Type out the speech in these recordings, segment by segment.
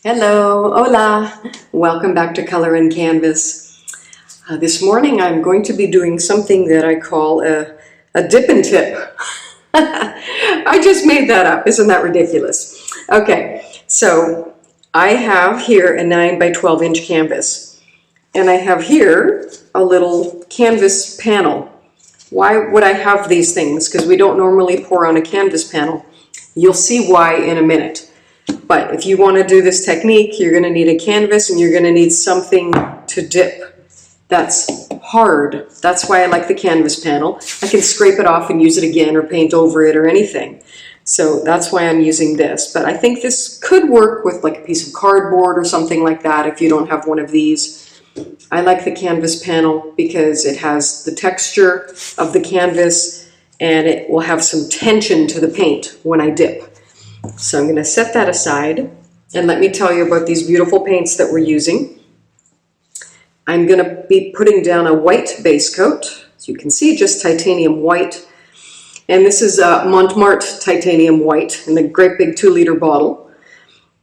Hello, hola, welcome back to Color and Canvas. This morning I'm going to be doing something that I call a dip and tip. I just made that up, isn't that ridiculous? Okay, so I have here a 9 by 12 inch canvas, and I have here a little canvas panel. Why would I have these things? Because we don't normally pour on a canvas panel. You'll see why in a minute. But if you want to do this technique, you're going to need a canvas and you're going to need something to dip. That's hard. That's why I like the canvas panel. I can scrape it off and use it again or paint over it or anything. So that's why I'm using this. But I think this could work with like a piece of cardboard or something like that if you don't have one of these. I like the canvas panel because it has the texture of the canvas and it will have some tension to the paint when I dip. So I'm going to set that aside and let me tell you about these beautiful paints that we're using. I'm going to be putting down a white base coat. As you can see, just titanium white. And this is Montmartre titanium white in the great big 2-liter bottle.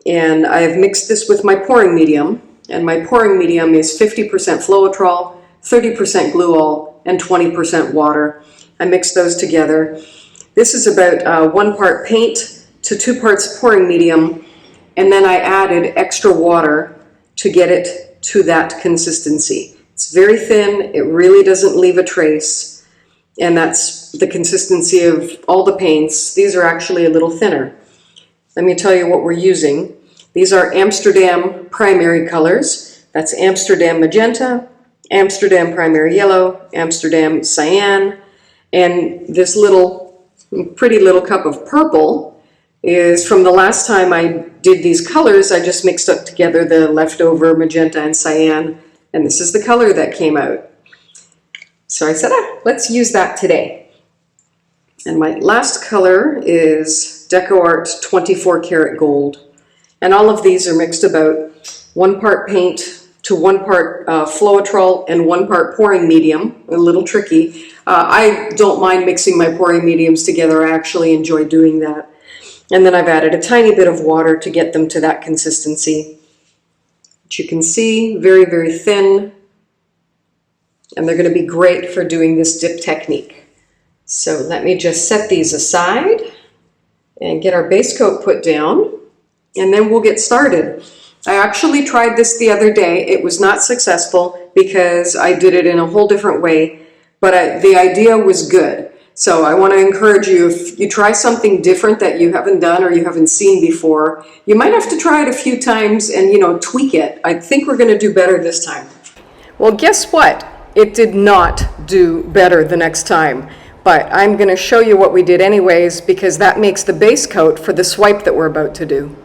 And I have mixed this with my pouring medium. And my pouring medium is 50% Floetrol, 30% Gluol, and 20% water. I mixed those together. This is about 1 part paint to 2 parts pouring medium, and then I added extra water to get it to that consistency. It's very thin, it really doesn't leave a trace, and that's the consistency of all the paints. These are actually a little thinner. Let me tell you what we're using. These are Amsterdam primary colors. That's Amsterdam magenta, Amsterdam primary yellow, Amsterdam cyan, and this pretty little cup of purple is from the last time I did these colors. I just mixed up together the leftover magenta and cyan, and this is the color that came out. So I said, let's use that today. And my last color is DecoArt 24 karat gold. And all of these are mixed about 1 part paint to 1 part Floetrol and 1 part pouring medium. A little tricky. I don't mind mixing my pouring mediums together. I actually enjoy doing that. And then I've added a tiny bit of water to get them to that consistency. Which you can see, very, very thin. And they're going to be great for doing this dip technique. So let me just set these aside and get our base coat put down. And then we'll get started. I actually tried this the other day. It was not successful because I did it in a whole different way. But the idea was good. So I want to encourage you, if you try something different that you haven't done or you haven't seen before, you might have to try it a few times and, tweak it. I think we're going to do better this time. Well, guess what? It did not do better the next time. But I'm going to show you what we did anyways, because that makes the base coat for the swipe that we're about to do.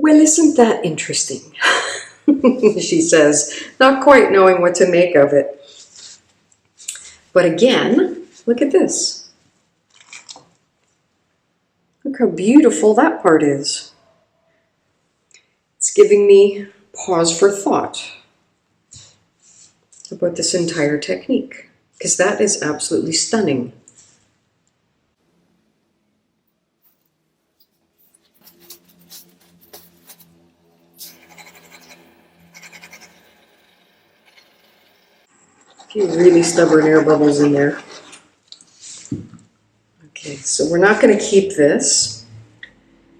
Well, isn't that interesting? She says, not quite knowing what to make of it. But again, look at this. Look how beautiful that part is. It's giving me pause for thought about this entire technique, because that is absolutely stunning. A few really stubborn air bubbles in there. Okay, so we're not going to keep this.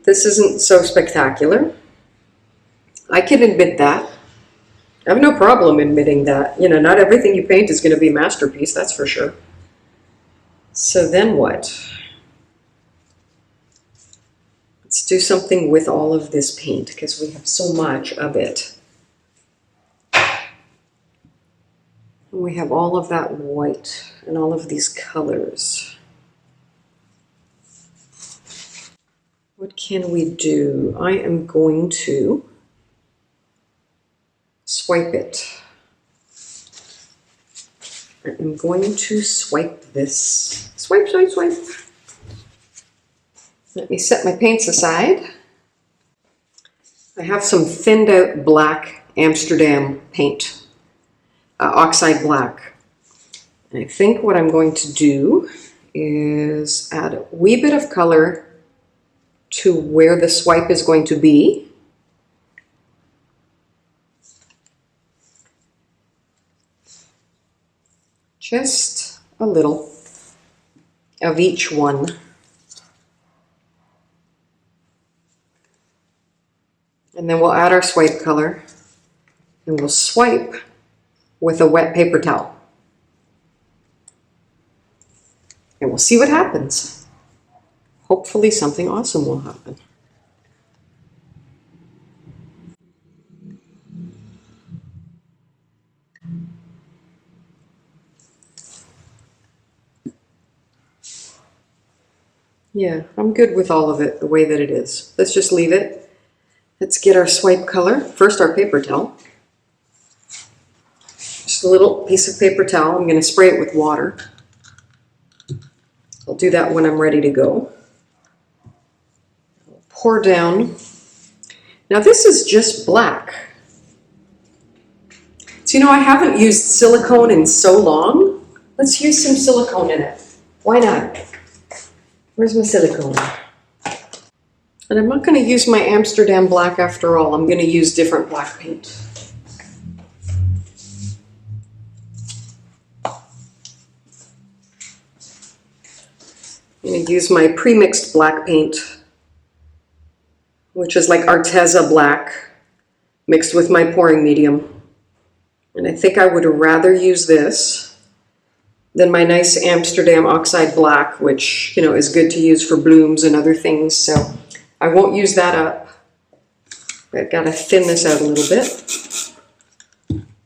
This isn't so spectacular. I can admit that. I have no problem admitting that. You know, not everything you paint is going to be a masterpiece, that's for sure. So then what? Let's do something with all of this paint, because we have so much of it. And we have all of that white and all of these colors. What can we do? I am going to swipe it. I am going to swipe this. Swipe, swipe, swipe. Let me set my paints aside. I have some thinned out black Amsterdam paint, oxide black. And I think what I'm going to do is add a wee bit of color to where the swipe is going to be. Just a little of each one. And then we'll add our swipe color and we'll swipe with a wet paper towel. And we'll see what happens. Hopefully something awesome will happen. Yeah, I'm good with all of it the way that it is. Let's just leave it. Let's get our swipe color. First our paper towel. Just a little piece of paper towel. I'm going to spray it with water. I'll do that when I'm ready to go. I'll pour down. Now this is just black. So you know, I haven't used silicone in so long. Let's use some silicone in it. Why not? Where's my silicone? And I'm not going to use my Amsterdam black after all. I'm going to use different black paint. I'm going to use my pre-mixed black paint, which is like Arteza black, mixed with my pouring medium. And I think I would rather use this than my nice Amsterdam oxide black, which, you know, is good to use for blooms and other things. So I won't use that up. I've got to thin this out a little bit.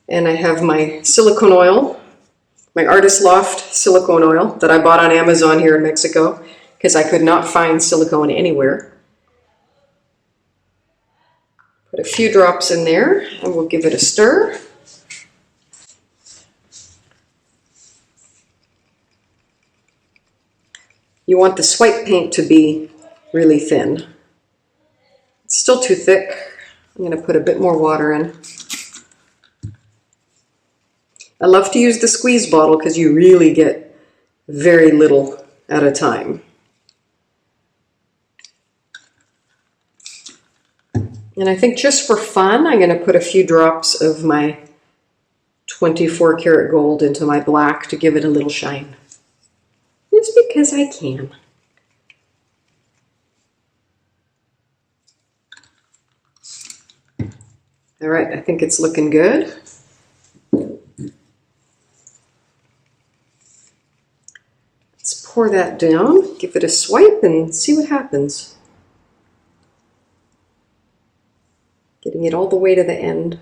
And I have my silicone oil, my Artist Loft silicone oil that I bought on Amazon here in Mexico because I could not find silicone anywhere. Put a few drops in there and we'll give it a stir. You want the swipe paint to be really thin. It's still too thick. I'm going to put a bit more water in. I love to use the squeeze bottle because you really get very little at a time. And I think just for fun, I'm going to put a few drops of my 24 karat gold into my black to give it a little shine. Just because I can. All right, I think it's looking good. Let's pour that down, give it a swipe, and see what happens. Getting it all the way to the end.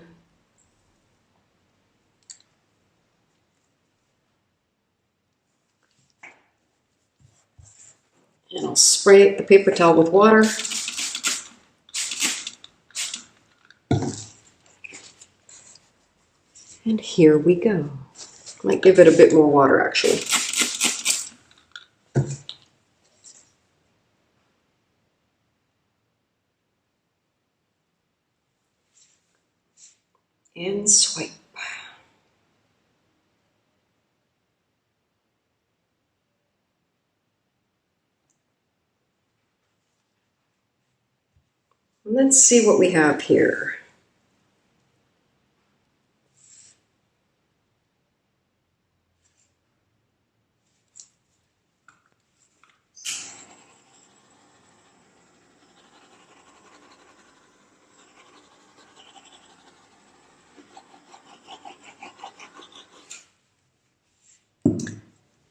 And I'll spray the paper towel with water. And here we go. Might give it a bit more water actually. And swipe. Let's see what we have here.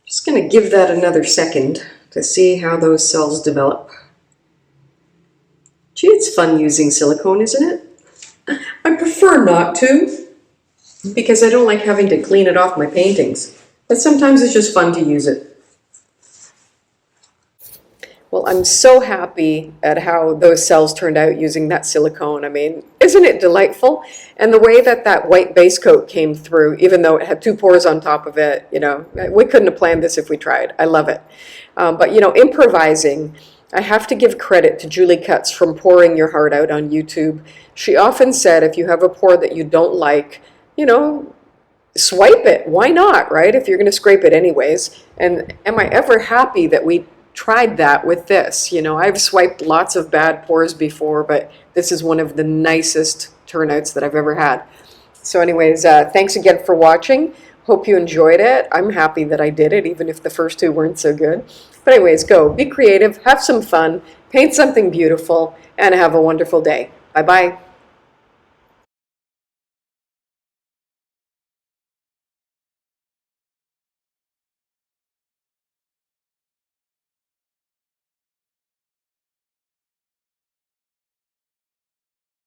Just going to give that another second to see how those cells develop. Gee, it's fun using silicone, isn't it? I prefer not to, because I don't like having to clean it off my paintings. But sometimes it's just fun to use it. Well, I'm so happy at how those cells turned out using that silicone. I mean, isn't it delightful? And the way that that white base coat came through, even though it had 2 pores on top of it, you know, we couldn't have planned this if we tried. I love it. But, you know, improvising, I have to give credit to Julie Cutts from Pouring Your Heart Out on YouTube. She often said, if you have a pour that you don't like, you know, swipe it. Why not, right? If you're going to scrape it anyways. And am I ever happy that we tried that with this? You know, I've swiped lots of bad pours before, but this is one of the nicest turnouts that I've ever had. So anyways, thanks again for watching. Hope you enjoyed it. I'm happy that I did it, even if the first 2 weren't so good. But anyways, go, be creative, have some fun, paint something beautiful, and have a wonderful day. Bye-bye.